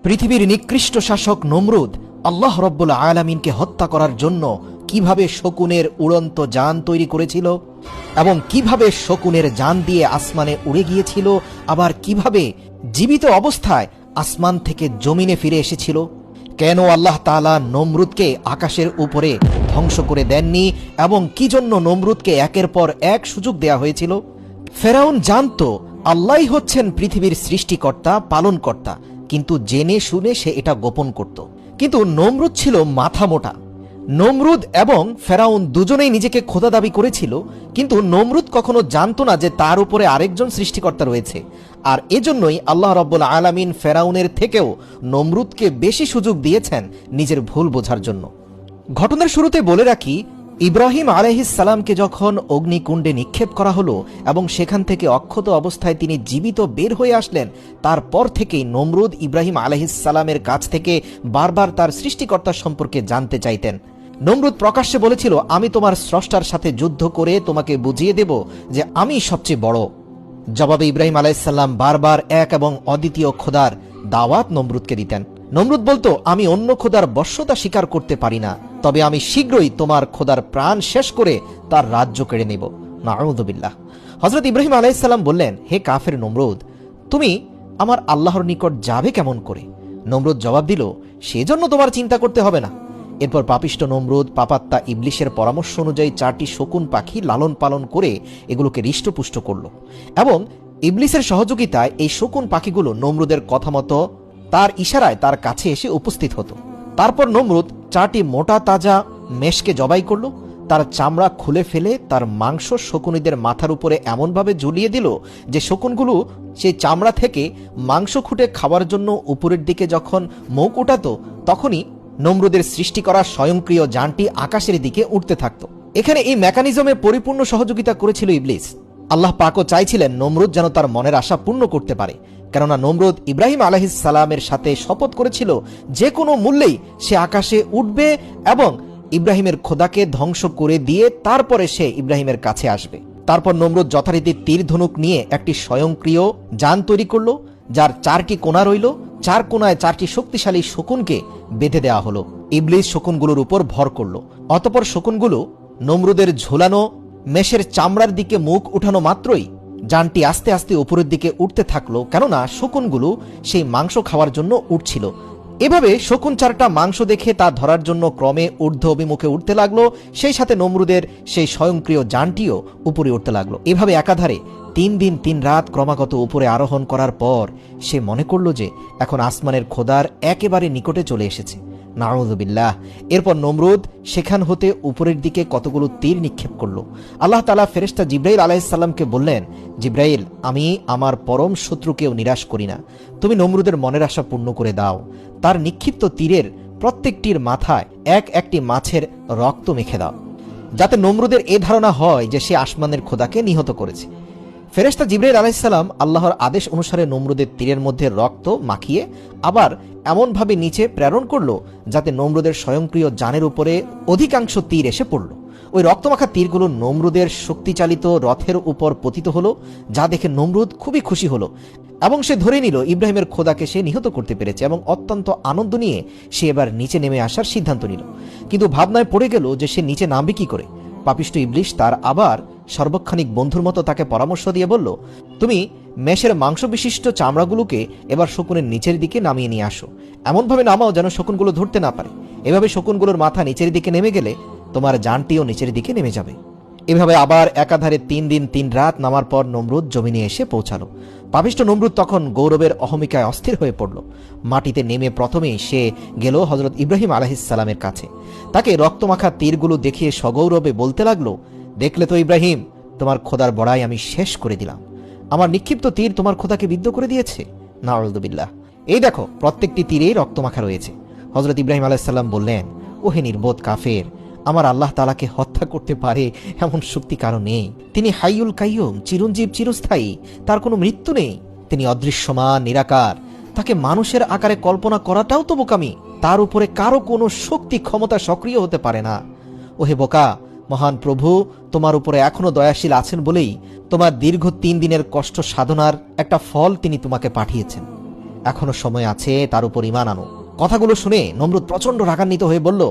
পৃথিবীর নিকৃষ্ট শাসক নমরুদ আল্লাহ রব্বুল আলামিনকে হত্যা করার জন্য কিভাবে শকুনের উড়ন্ত যান তৈরি করেছিল এবং কিভাবে শকুনের যান দিয়ে আসমানে উড়ে গিয়েছিল, আবার কিভাবে জীবিত অবস্থায় আসমান থেকে জমিনে ফিরে এসেছিল। কেন আল্লাহ তাআলা নমরুদকে আকাশের উপরে ধ্বংস করে দেননি এবং কি জন্য নমরুদকে একের পর এক সুযোগ দেয়া হয়েছিল। ফেরাউন জানতো আল্লাহই হচ্ছেন পৃথিবীর সৃষ্টিকর্তা, পালনকর্তা, কিন্তু জেনে শুনে সে এটা গোপন করত। কিন্তু নমরুদ ছিল মাথা মোটা। নমরুদ এবং ফেরাউন দুজনেই নিজেকে খোদা দাবি করেছিল, কিন্তু নমরুদ কখনো জানতো না যে তার উপরে আরেকজন সৃষ্টিকর্তা রয়েছে। আর এজন্যই আল্লাহ রাব্বুল আলামিন ফেরাউনের থেকেও নমরুদকে বেশি সুযোগ দিয়েছেন নিজের ভুল বোঝার জন্য। ঘটনার শুরুতে বলে রাখি, ইব্রাহিম আলাইহিস সালামকে যখন অগ্নিকুণ্ডে নিক্ষেপ করা হলো এবং সেখান থেকে অক্ষত অবস্থায় তিনি জীবিত বের হয়ে আসলেন, তারপর থেকেই নমরুদ ইব্রাহিম আলাইহিস সালামের কাছ থেকে বারবার তার সৃষ্টিকর্তা সম্পর্কে জানতে চাইতেন। নমরুদ প্রকাশ্যে বলেছিল, আমি তোমার স্রষ্টার সাথে যুদ্ধ করে তোমাকে বুঝিয়ে দেব যে আমি সবচেয়ে বড়। জবাবে ইব্রাহিম আলাইহিস সালাম বারবার এক এবং অদ্বিতীয় খোদার দাওয়াত নমরুদকে দিতেন। নমরুদ বলতো, আমি অন্য খোদার বশ্যতা স্বীকার করতে পারি না, তবে আমি শীঘ্রই তোমার খোদার প্রাণ শেষ করে তার রাজ্য কেড়ে নেব। নাউযুবিল্লাহ। হযরত ইব্রাহিম আলাইহিস সালাম বললেন, হে কাফের নমরুদ, তুমি আমার আল্লাহর নিকট যাবে কেমন করে? নমরুদ জবাব দিল, সেজন্য তোমার চিন্তা করতে হবে না। এরপর পাপিষ্ট নমরুদ পাপাত্তা ইবলিশের পরামর্শ অনুযায়ী 4টি শকুন পাখি লালন পালন করে এগুলোকে হৃষ্টপুষ্ট করল এবং ইবলিসের সহযোগিতায় এই শকুন পাখিগুলো নমরুদের কথা মতো তার ইশারায় তার কাছে এসে উপস্থিত হতো। তারপর নমরুদ 4টি মোটা তাজা মেষকে জবাই করল, তার চামড়া খুলে ফেলে তার মাংস শকুনিদের মাথার উপরে এমনভাবে ঝুলিয়ে দিল যে শকুনগুলো সেই চামড়া থেকে মাংস খুঁটে খাওয়ার জন্য উপরের দিকে যখন মুখ উঠাতো, তখনই নমরুদের সৃষ্টি করা স্বয়ংক্রিয় যানটি আকাশের দিকে উঠতে থাকত। এখানে এই মেকানিজমে পরিপূর্ণ সহযোগিতা করেছিল ইবলিস। আল্লাহ পাকও চাইছিলেন নমরুদ যেন তার মনের আশা পূর্ণ করতে পারে, কেননা নমরুদ ইব্রাহিম আলাইহিস সালামের সাথে শপথ করেছিল যে কোনো মূল্যেই সে আকাশে উঠবে এবং ইব্রাহিমের খোদাকে ধ্বংস করে দিয়ে তারপরে সে ইব্রাহিমের কাছে আসবে। তারপর নমরুদ যথারীতি তীর ধনুক নিয়ে একটি স্বয়ংক্রিয় যান তৈরি করল, যার 4টি কোণা রইল। 4 কোণায় 4টি শক্তিশালী শকুনকে বেঁধে দেওয়া হলো। ইবলিস শকুনগুলোর উপর ভর করল। অতঃপর শকুনগুলো নমরুদের ঝোলানো মেষের চামড়ার দিকে মুখ উঠানো মাত্রই যানটি আস্তে আস্তে উপরের দিকে উঠতে থাকলো, কেননা শকুনগুলো সেই মাংস খাওয়ার জন্য উঠছিল। এভাবে শকুন 4টা মাংস দেখে তা ধরার জন্য ক্রমে ঊর্ধ্ব অভিমুখে উঠতে লাগলো, সেই সাথে নমরুদের সেই স্বয়ংক্রিয় যানটিও উপরে উঠতে লাগলো। এভাবে একাধারে 3 দিন 3 রাত ক্রমাগত উপরে আরোহণ করার পর সে মনে করল যে এখন আসমানের খোদার একেবারে নিকটে চলে এসেছে। নাউযুবিল্লাহ। এরপর নমরুদ সেখান হতে উপরের দিকে কতগুলো তীর নিক্ষেপ করল। আল্লাহ তাআলা ফেরেশতা জিবরাইল আলাইহিস সালামকে বললেন, জিবরাইল, আমি আমার পরম শত্রুকেও নিরাশ করি না, তুমি নমরুদের মনের আশা পূর্ণ করে দাও। তার নিক্ষিপ্ত তীরের প্রত্যেকটির মাথায় একটি মাছের রক্ত মেখে দাও, যাতে নমরুদের এ ধারণা হয় যে সে আসমানের খোদাকে নিহত করেছে। ফেরেশতা জিবরাইল আলাইহিস সালাম আল্লাহর আদেশ অনুসারে নমরুদের তীরের মধ্যে রক্ত মাখিয়ে আবার এমনভাবে নিচে প্রেরণ করলো যাতে নমরুদের স্বয়ংক্রিয় যানের উপরে অধিকাংশ তীর এসে পড়ল। ওই রক্তমাখা তীরগুলো নমরুদের শক্তিচালিত রথের উপর পতিত হলো, যা দেখে নমরুদ খুবই খুশি হলো এবং সে ধরে নিল ইব্রাহিমের খোদাকে সে নিহত করতে পেরেছে এবং অত্যন্ত আনন্দ নিয়ে সে এবার নিচে নেমে আসার সিদ্ধান্ত নিল। কিন্তু ভাবনায় পড়ে গেল যে সে নিচে নামবে কি করে। পাপিষ্ট ইবলিশ তার আবার সর্বক্ষণিক বন্ধুর মতো তাকে পরামর্শ দিয়ে বলল, তুমি মেষের মাংস বিশিষ্ট চামড়াগুলোকে এবার শকুনের নিচের দিকে নামিয়ে নিয়ে আসো, এমনভাবে নামাও যেন শকুনগুলো ধরতে না পারে। এভাবে শকুনগুলোর মাথা নিচের দিকে নেমে গেলে তোমার যানটিও নিচের দিকে নেমে যাবে। এভাবে আবার একাধারে 3 দিন 3 রাত নামার পর নমরুদ জমিনে এসে পৌঁছালো। পাপিষ্ট নমরুদ তখন গৌরবের অহমিকায় অস্থির হয়ে পড়ল। মাটিতে নেমে প্রথমেই সে গেল হযরত ইব্রাহিম আলাইহিস সালামের কাছে। তাকে রক্তমাখা তীরগুলো দেখিয়ে সগৌরবে বলতে লাগলো, দেখলে তো ইব্রাহিম, তোমার খোদার বড়াই আমি শেষ করে দিলাম। আমার নিক্ষিপ্ত তীর তোমার খোদাকে বিদ্ধ করে দিয়েছে। নাউযুবিল্লাহ। এই দেখো, প্রত্যেকটি তীরেই রক্তমাখা রয়েছে। হযরত ইব্রাহিম আলাইহিস সালাম বললেন, ওহে নির্বোধ কাফের, আমার আল্লাহ তাআলাকে হত্যা করতে পারে এমন শক্তি কারো নেই। তিনি হাইয়ুল কাইয়ুম, চিরঞ্জীব, চিরস্থায়ী, তার কোনো মৃত্যু নেই। তিনি অদৃশ্যমান, নিরাকার, তাকে মানুষের আকারে কল্পনা করাটাও তো বোকামি। তার উপরে কারো কোনো শক্তি ক্ষমতা সক্রিয় হতে পারে না। ওহে বোকা, মহান প্রভু তোমার উপরে এখনো দয়াশীল আছেন বলেই তোমার দীর্ঘ 3 দিনের কষ্ট সাধনার একটা ফল তিনি তোমাকে পাঠিয়েছেন। এখনো সময় আছে, তার উপর ঈমান আনো। কথাগুলো শুনে নমরুদ প্রচন্ড রাগান্বিত হয়ে বলল,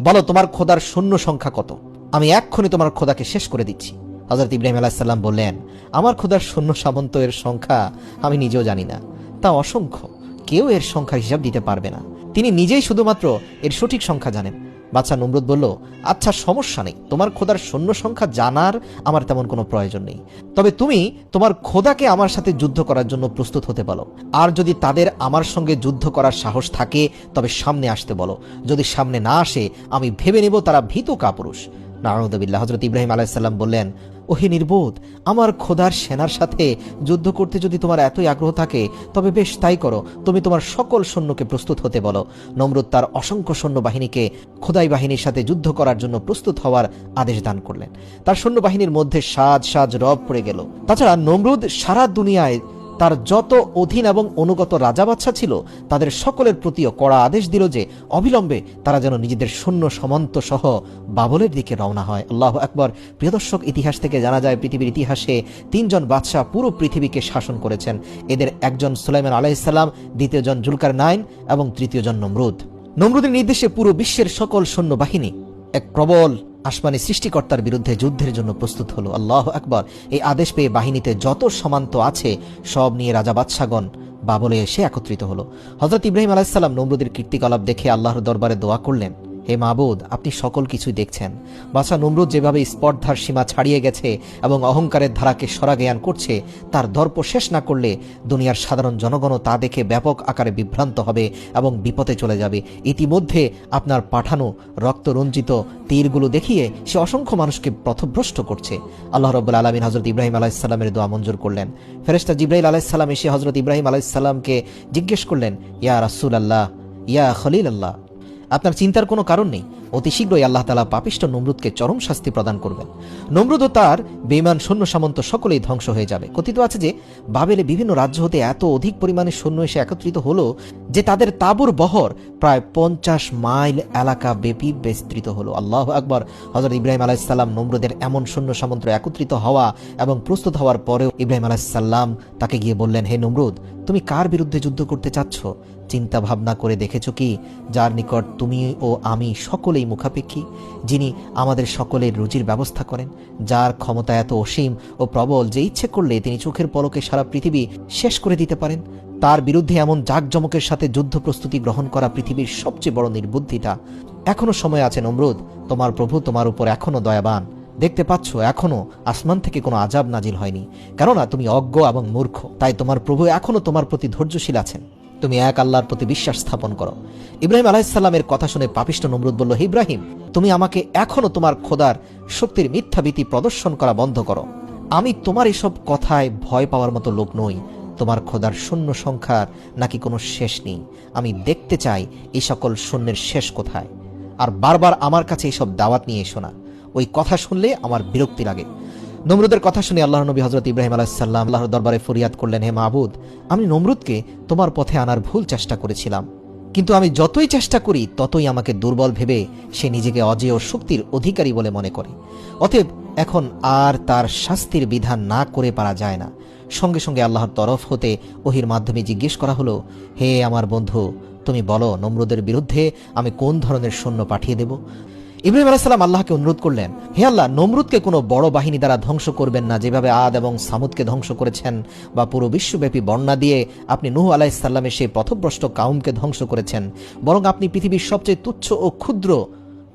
বলো তোমার খোদার সৈন্য সংখ্যা কত? আমি এক্ষুনি তোমার খোদাকে শেষ করে দিচ্ছি। হযরত ইব্রাহিম আলাইহিস সালাম বললেন, আমার খোদার সৈন্য সামন্ত এর সংখ্যা আমি নিজেও জানি না, তা অসংখ্য, কেউ এর সংখ্যার হিসাব দিতে পারবে না। তিনি নিজেই শুধুমাত্র এর সঠিক সংখ্যা জানেন। বাদশা নমরুদ বলল, আচ্ছা সমস্যা নেই, তোমার খোদার সৈন্য সংখ্যা জানার আমার তেমন কোনো প্রয়োজন নেই, তবে তুমি তোমার খোদাকে আমার সাথে যুদ্ধ করার জন্য প্রস্তুত হতে বলো। আর যদি তাদের আমার সঙ্গে যুদ্ধ করার সাহস থাকে তবে সামনে আসতে বলো, যদি সামনে না আসে আমি ভেবে নেব তারা ভীত কাপুরুষ। নাউযুবিল্লাহ। হযরত ইব্রাহিম আলাইহিস সালাম বললেন, ওহে নির্বোধ, আমার খোদার সেনার সাথে যুদ্ধ করতে যদি তোমার এতই আগ্রহ থাকে তবে বেশ তাই করো, তুমি তোমার সকল সৈন্যকে প্রস্তুত হতে বলো। নমরুদ তার অসংখ্য সৈন্যবাহিনীকে খোদাই বাহিনীর সাথে যুদ্ধ করার জন্য প্রস্তুত হওয়ার আদেশ দান করলেন। তার সৈন্যবাহিনীর মধ্যে সাজ সাজ রব পড়ে গেল। তাছাড়া নমরুদ সারা দুনিয়ায় তার যত অধীন এবং অনুগত রাজা বাদশা ছিল তাদের সকলের প্রতিও কড়া আদেশ দিল যে অবিলম্বে তারা যেন নিজেদের সৈন্য সামন্ত সহ বাবলের দিকে রওনা হয়। আল্লাহু আকবার। প্রিয় দর্শক, ইতিহাস থেকে জানা যায় পৃথিবীর ইতিহাসে 3 জন বাদশা পুরো পৃথিবীকে শাসন করেছেন। এদের একজন সুলাইমান আলাইহিস সালাম, দ্বিতীয়জন জুলকারনাইন এবং তৃতীয়জন নমরুদ। নমরুদের নির্দেশে পুরো বিশ্বের সকল সৈন্যবাহিনী এক প্রবল আসমানি সৃষ্টিকর্তার বিরুদ্ধে যুদ্ধের জন্য প্রস্তুত হলো। আল্লাহু আকবার। এই আদেশ পেয়ে বাহিনীতে যত সমান্ত আছে সব নিয়ে রাজা বাদশাগণ বাবলে এসে একত্রিত হলো। হযরত ইব্রাহিম আলাইহিস সালাম নমরুদের কীর্তিকলাপ দেখে আল্লাহর দরবারে দোয়া করলেন, হে মাবুদ, আপনি সকল কিছুই দেখছেন। বাদশা নমরুদ যেভাবে স্পর্ধার সীমা ছাড়িয়ে গেছে এবং অহংকারের ধারাকে সরাজ্ঞান করছে, তার দর্প শেষ না করলে দুনিয়ার সাধারণ জনগণও তা দেখে ব্যাপক আকারে বিভ্রান্ত হবে এবং বিপদে চলে যাবে। ইতিমধ্যে আপনার পাঠানো রক্তরঞ্জিত তীরগুলো দেখিয়ে সে অসংখ্য মানুষকে পথভ্রষ্ট করছে। আল্লাহ রাব্বুল আলামিন হযরত ইব্রাহিম আলাইহিস সালামের দোয়া মঞ্জুর করলেন। ফেরেশতা জিবরাইল আলাইহিস সালাম এসে হযরত ইব্রাহিম আলাইহিস সালামকে জিজ্ঞেস করলেন, ইয়া রাসূলুল্লাহ, ইয়া খলিলুল্লাহ, আপনার চিন্তার কোনো কারণ নেই, অতি শীঘ্রই আল্লাহ তাআলা পাপিষ্ঠ নমরুদকে চরম শাস্তি প্রদান করবেন। নমরুদ ও তার বেঈমান সৈন্য সামন্ত সকলেই ধ্বংস হয়ে যাবে। কথিত আছে যে বাবেলে বিভিন্ন রাজ্য হতে এত অধিক পরিমাণে সৈন্য এসে একত্রিত হলো যে তাদের তাঁবুর বহর প্রায় 50 মাইল এলাকা ব্যাপী বিস্তৃত হলো। আল্লাহু আকবার। হযরত ইব্রাহিম আলাইহিস সালাম নমরুদের এমন সৈন্য সামন্ত একত্রিত হওয়া এবং প্রস্তুত হওয়ার পরেও ইব্রাহিম আলাইহিস সালাম তাকে গিয়ে বললেন, হে নমরুদ, তুমি কার বিরুদ্ধে যুদ্ধ করতে চাচ্ছ? চিন্তা ভাবনা করে দেখেছ কি যার নিকট তুমি ও আমি সকলেই মুখাপেক্ষী, যিনি আমাদের সকলের রুজির ব্যবস্থা করেন, যার ক্ষমতা এত অসীম ও প্রবল যে ইচ্ছে করলে তিনি চোখের পলকে সারা পৃথিবী শেষ করে দিতে পারেন। তার বিরুদ্ধে এমন জাঁকজমকের সাথে যুদ্ধ প্রস্তুতি গ্রহণ করা পৃথিবীর সবচেয়ে বড় নির্বুদ্ধিতা। এখনো সময় আছে নমরুদ, তোমার প্রভু তোমার উপর এখনো দয়াবান। দেখতে পাচ্ছ এখনো আসমান থেকে কোনো আযাব নাজিল হয়নি, কেননা তুমি অজ্ঞ এবং মূর্খ। তাই তোমার প্রভু এখনো তোমার প্রতি ধৈর্যশীল আছেন। তুমি এক আল্লাহর প্রতি বিশ্বাস স্থাপন করো। ইব্রাহিম আলাইহিস সালামের কথা শুনে পাপিষ্ঠ নমরুদ বলল, হে ইব্রাহিম, তুমি আমাকে এখনো তোমার খোদার শক্তির মিথ্যাভীতি প্রদর্শন করা বন্ধ করো। আমি তোমার এসব কথায় ভয় পাওয়ার মতো লোক নই। তোমার খোদার সৈন্য সংখ্যার নাকি কোনো শেষ নেই। আমি দেখতে চাই এই সকল সৈন্যের শেষ কোথায়। আর বারবার আমার কাছে এইসব দাওয়াত নিয়ে এসো না, ওই কথা শুনলে আমার বিরক্তি লাগে। নমরুদের কথা শুনে আল্লাহর নবী হযরত ইব্রাহিম আলাইহিস সালাম আল্লাহর দরবারে ফরিয়াদ করলেন, হে মাবুদ, আমি নমরুদকে তোমার পথে আনার ভুল চেষ্টা করেছিলাম, কিন্তু আমি যতই চেষ্টা করি ততই আমাকে দুর্বল ভেবে সে নিজেকে অজেয় শক্তির অধিকারী বলে মনে করে। অতএব এখন আর তার শাস্তির বিধান না করে পারা যায় না। সঙ্গে সঙ্গে আল্লাহর তরফ হতে ওহির মাধ্যমে জিজ্ঞেস করা হলো, হে আমার বন্ধু, তুমি বলো নমরুদের বিরুদ্ধে আমি কোন ধরনের সৈন্য পাঠিয়ে দেব? ইব্রাহিম আলাইহিস সালাম আল্লাহকে অনুরোধ করলেন, হে আল্লাহ, নমরুদকে কোনো বড় বাহিনী দ্বারা ধ্বংস করবেন না, যেভাবে আদ এবং সামুদকে ধ্বংস করেছেন, বা পুরো বিশ্বব্যাপী বন্যা দিয়ে আপনি নূহ আলাইহিস সালামের সেই পথভ্রষ্ট কাউমকে ধ্বংস করেছেন। বরং আপনি পৃথিবীর সবচেয়ে তুচ্ছ ও ক্ষুদ্র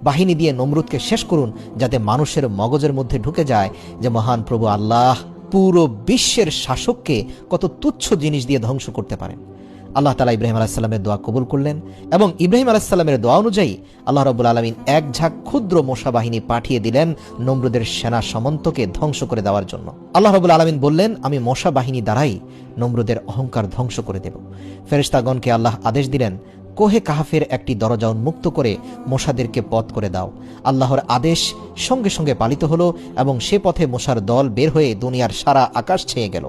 বাহিনী দিয়ে নমরুদকে শেষ করুন, যাতে মানুষের মগজের মধ্যে ঢুকে যায় যে মহান প্রভু আল্লাহ পুরো বিশ্বের শাসককে কত তুচ্ছ জিনিস দিয়ে ধ্বংস করতে পারেন। আল্লাহ তাআলা ইব্রাহিম আলাইহিস সালামের দোয়া কবুল করলেন এবং ইব্রাহিম আলাইহিস সালামের দোয়া অনুযায়ী আল্লাহ রাব্বুল আলামিন এক ঝাঁক ক্ষুদ্র মশা বাহিনী পাঠিয়ে দিলেন নমরুদের সেনা সামন্তকে ধ্বংস করে দেওয়ার জন্য। আল্লাহ রাব্বুল আলামিন বললেন, আমি মশা বাহিনী দ্বারাই নমরুদের অহংকার ধ্বংস করে দেব। ফেরেশতাগণকে আল্লাহ আদেশ দিলেন, কোহে কাহাফের একটি দরজা উন্মুক্ত করে মশাদেরকে পথ করে দাও। আল্লাহর আদেশ সঙ্গে সঙ্গে পালিত হলো এবং সে পথে মশার দল বের হয়ে দুনিয়ার সারা আকাশ ছেয়ে গেল।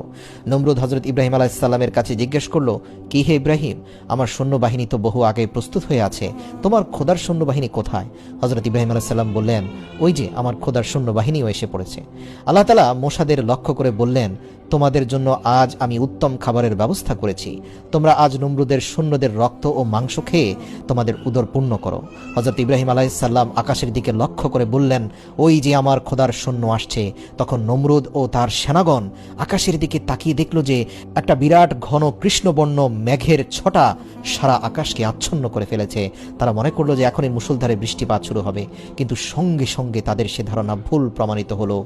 নমরুদ হযরত ইব্রাহিম আলাইহিস সালামের কাছে জিজ্ঞেস করল, কি হে ইব্রাহিম, আমার সৈন্যবাহিনী তো বহু আগে প্রস্তুত হয়ে আছে, তোমার খোদার সৈন্যবাহিনী কোথায়? হযরত ইব্রাহিম আলাইহিস সালাম বললেন, ওই যে আমার খোদার সৈন্যবাহিনীও এসে পড়েছে। আল্লাহ তাআলা মোসাদের লক্ষ্য করে বললেন, তোমাদের জন্য আজ আমি উত্তম খাবারের ব্যবস্থা করেছি, তোমরা আজ নমরুদের সৈন্যদের রক্ত ও মাংস খেয়ে তোমাদের উদর পূর্ণ করো। হযরত ইব্রাহিম আলাইহিস সালাম আকাশের দিকে লক্ষ্য করে বললেন, ওই যে আমার খোদার সৈন্য আসছে। তখন নমরুদ ও তার সেনাগণ আকাশের দিকে তাকিয়ে দেখল যে একটা বিরাট ঘন কৃষ্ণবর্ণ মেঘের ছটা সারা আকাশকে আচ্ছন্ন করে ফেলেছে। তারা মনে করলো যে এখনই মুষলধারে বৃষ্টিপাত শুরু হবে, কিন্তু সঙ্গে সঙ্গে তাদের সে ধারণা ভুল প্রমাণিত হলো।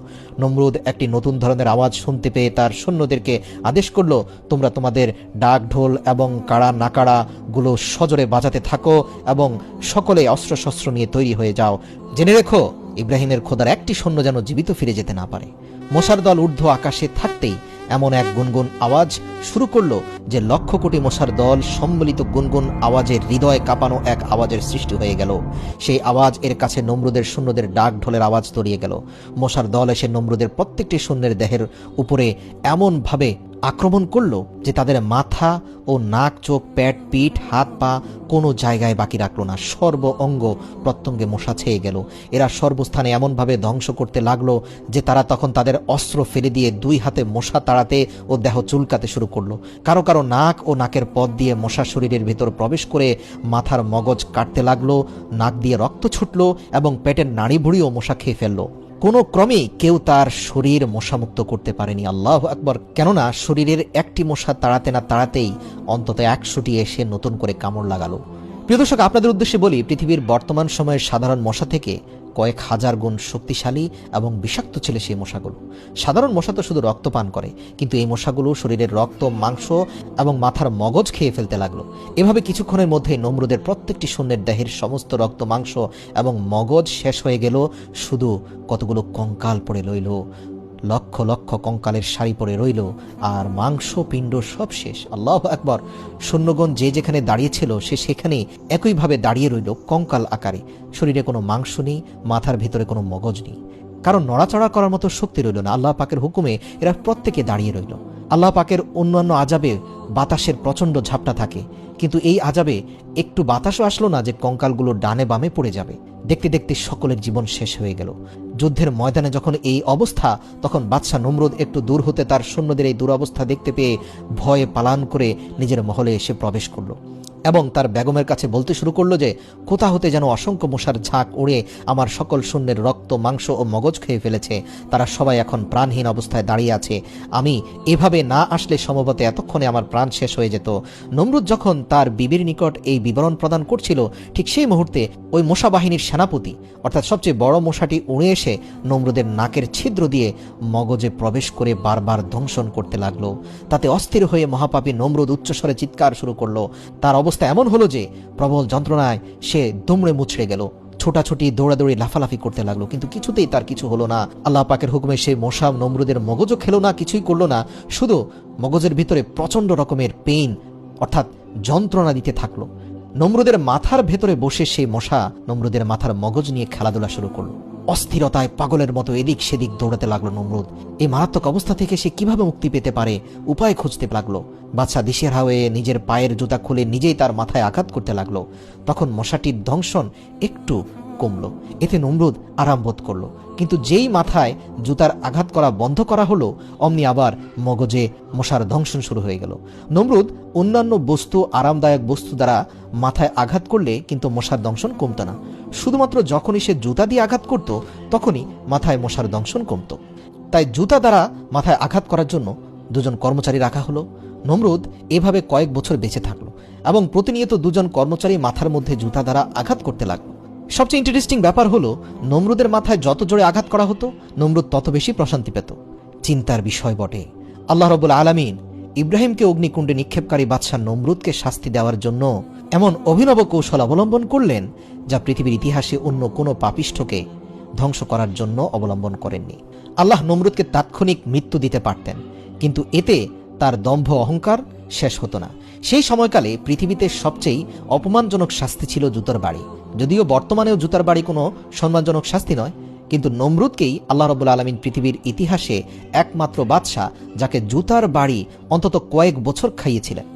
নমরুদ একটি নতুন ধরনের আওয়াজ শুনতে পেয়ে তার সৈন্যদেরকে আদেশ করলো, তোমরা তোমাদের ডাক ঢোল এবং কাড়া নাকাড়া গুলো সজোরে বাজাতে থাকো এবং সকলে অস্ত্রশস্ত্র নিয়ে তৈরি হয়ে যাও। জেনে রেখো, ইব্রাহিমের খোদার একটি সৈন্য যেন জীবিত ফিরে যেতে না পারে। মশার দল ঊর্ধ্ব আকাশে থাকতেই এমন এক গুনগুন আওয়াজ শুরু করলো যে লক্ষ কোটি মশার দল সম্মিলিত গুনগুন আওয়াজে হৃদয় কাঁপানো এক আওয়াজের সৃষ্টি হয়ে গেল। সেই আওয়াজ এর কাছে নমরুদের সৈন্যদের ডাক ঢোলের আওয়াজ তলিয়ে গেল। মশার দল এসে নমরুদের প্রত্যেকটি সৈন্যের দেহের উপরে এমনভাবে আক্রমণ করলো যে তাদের মাথা ও নাক, চোখ, পেট, পিঠ, হাত, পা কোনো জায়গায় বাকি রাখলো না। সর্ব অঙ্গ প্রত্যঙ্গে মশা ছেয়ে গেল। এরা সর্বস্থানে এমনভাবে ধ্বংস করতে লাগলো যে তারা তখন তাদের অস্ত্র ফেলে দিয়ে দুই হাতে মশা তাড়াতে ও দেহ চুলকাতে শুরু করলো। কারো কারো নাক ও নাকের পথ দিয়ে মশা শরীরের ভিতর প্রবেশ করে মাথার মগজ কাটতে লাগলো, নাক দিয়ে রক্ত ছুটলো এবং পেটের নাড়ি ভুড়িও মশা খেয়ে ফেললো। কোনো ক্রমেই কেউ তার শরীর মশামুক্ত করতে পারেনি। আল্লাহু আকবার! কেননা শরীরের একটি মশা তাড়াতে না তাড়াতেই অন্তত 100টি এসে নতুন করে কামড় লাগালো। প্রিয় দর্শক, আপনাদের উদ্দেশ্যে বলি, পৃথিবীর বর্তমান সময়ের সাধারণ মশা থেকে কয়েক হাজার গুণ শক্তিশালী এবং বিষাক্ত ছিল সেই মশাগুলো। সাধারণ মশা তো শুধু রক্ত পান করে, কিন্তু এই মশাগুলো শরীরের রক্ত, মাংস এবং মাথার মগজ খেয়ে ফেলতে লাগলো। এভাবে কিছুক্ষণের মধ্যেই নমরুদের প্রত্যেকটি সৈন্যের দেহের সমস্ত রক্ত, মাংস এবং মগজ শেষ হয়ে গেল। শুধু কতগুলো কঙ্কাল পড়ে রইল, লক্ষ লক্ষ কঙ্কালের সারি পড়ে রইল, আর মাংস পিণ্ড সব শেষ। আল্লাহু আকবার! সৈন্যগণ যে যেখানে দাঁড়িয়েছিল সে সেখানে একইভাবে দাঁড়িয়ে রইল কঙ্কাল আকারে। শরীরে কোনো মাংস নেই, মাথার ভিতরে কোনো মগজ নেই, কারণ নড়াচড়া করার মতো শক্তি রইল না। আল্লাহ পাকের হুকুমে এরা প্রত্যেকে দাঁড়িয়ে রইল। আল্লাহ পাকের অন্যান্য আযাবে বাতাসের প্রচণ্ড ঝাপটা থাকে, কিন্তু এই আযাবে একটু বাতাসও আসলো না যে কঙ্কালগুলো ডানে বামে পড়ে যাবে। দেখতে দেখতে সকলের জীবন শেষ হয়ে গেল। যুদ্ধের ময়দানে যখন এই অবস্থা, তখন বাদশাহ নমরুদ একটু দূর হতে তার সৈন্যদের এই দুরবস্থা দেখতে পেয়ে ভয়ে পালান করে নিজের মহলে এসে প্রবেশ করলো এবং তার বেগমের কাছে বলতে শুরু করলো যে কোথা হতে যেন অসংখ্য মশার ঝাঁক উড়ে আমার সকল সৈন্যের রক্ত, মাংস ও মগজ খেয়ে ফেলেছে। তারা সবাই এখন প্রাণহীন অবস্থায় দাঁড়িয়ে আছে। আমি এভাবে না আসলে সম্ভবত এতক্ষণে আমার প্রাণ শেষ হয়ে যেত। নমরুদ যখন তার বিবির নিকট এই বিবরণ প্রদান করছিল, ঠিক সেই মুহূর্তে ওই মশা বাহিনীর সেনাপতি অর্থাৎ সবচেয়ে বড় মশাটি উড়ে এসে নমরুদের নাকের ছিদ্র দিয়ে মগজে প্রবেশ করে বারবার দংশন করতে লাগলো। তাতে অস্থির হয়ে মহাপাপী নমরুদ উচ্চস্বরে চিৎকার শুরু করলো। তার অবস্থা এমন হলো যে প্রবল যন্ত্রণায় সে দুমড়ে মুচড়ে গেল, ছোটাছুটি, দৌড়াদৌড়ি, লাফালাফি করতে লাগলো, কিন্তু কিছুতেই তার কিছু হলো না। আল্লাহ পাকের হুকুমে সেই মশা নমরুদের মগজও খেলো না, কিছুই করলো না, শুধু মগজের ভিতরে প্রচন্ড রকমের পেইন অর্থাৎ যন্ত্রণা দিতে থাকলো। নমরুদের মাথার ভেতরে বসে সেই মশা নমরুদের মাথার মগজ নিয়ে খেলাধুলা শুরু করলো। অস্থিরতায় পাগলের মতো এদিক সেদিক দৌড়াতে লাগলো নমরুদ। এই মারাত্মক অবস্থা থেকে সে কিভাবে মুক্তি পেতে পারে উপায় খুঁজতে লাগলো। বাদশাহ দিশেহারা হয়ে নিজের পায়ের জুতা খুলে নিজেই তার মাথায় আঘাত করতে লাগলো। তখন মশাটির দংশন একটু কমলো, এতে নমরুদ আরাম বোধ করলো। কিন্তু যেই মাথায় জুতার আঘাত করা বন্ধ করা হলো, অমনি আবার মগজে মশার দংশন শুরু হয়ে গেল। নমরুদ অন্যান্য বস্তু, আরামদায়ক বস্তু দ্বারা মাথায় আঘাত করলে কিন্তু মশার দংশন কমতো না। শুধুমাত্র যখনই সে জুতা দিয়ে আঘাত করত তখনই মাথায় মশার দংশন কমত। তাই জুতা দ্বারা মাথায় আঘাত করার জন্য দুজন কর্মচারী রাখা হলো। নমরুদ এভাবে কয়েক বছর বেঁচে থাকলো এবং প্রতিনিয়ত দুজন কর্মচারী মাথার মধ্যে জুতা দ্বারা আঘাত করতে লাগলো। সবচেয়ে ইন্টারেস্টিং ব্যাপার হলো, নমরুদের মাথায় যত জোরে আঘাত করা হতো নমরুদ তত বেশি প্রশান্তি পেত। চিন্তার বিষয় বটে, আল্লাহ রাব্বুল আলামিন ইব্রাহিমকে অগ্নিকুণ্ডে নিক্ষেপকারী বাদশাহ নমরুদকে শাস্তি দেওয়ার জন্য এমন অভিনব কৌশল অবলম্বন করলেন যা পৃথিবীর ইতিহাসে অন্য কোনো পাপিষ্ঠকে ধ্বংস করার জন্য অবলম্বন করেননি। আল্লাহ নমরুদকে তাৎক্ষণিক মৃত্যু দিতে পারতেন, কিন্তু এতে তার দম্ভ অহংকার শেষ হতো না। সেই সময়কালে পৃথিবীতে সবচেয়ে অপমানজনক শাস্তি ছিল জুতার বাড়ি। যদিও বর্তমানেও জুতার বাড়ি কোনো সম্মানজনক শাস্তি নয়, কিন্তু নমরুদকেই আল্লাহ রাব্বুল আলামিন পৃথিবীর ইতিহাসে একমাত্র বাদশাহ যাকে জুতার বাড়ি অন্তত কয়েক বছর খাইয়েছিলেন।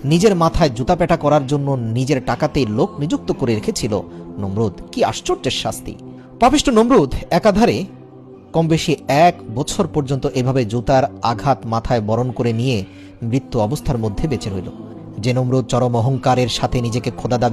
নিজের মাথায় জুতাপেটা করার জন্য নিজের টাকাতেই লোক নিযুক্ত করে রেখেছিল নমরুদ। কি আশ্চর্যের শাস্তি! পাপিষ্ঠ নমরুদ একাধারে কম বেশি 1 বছর পর্যন্ত এভাবে জুতার আঘাত মাথায় বরণ করে নিয়ে মৃত্যু অবস্থার মধ্যে বেঁচে রইল। যে নমরুদ চরম অহংকারের সাথে নিজেকে খোদা দাবি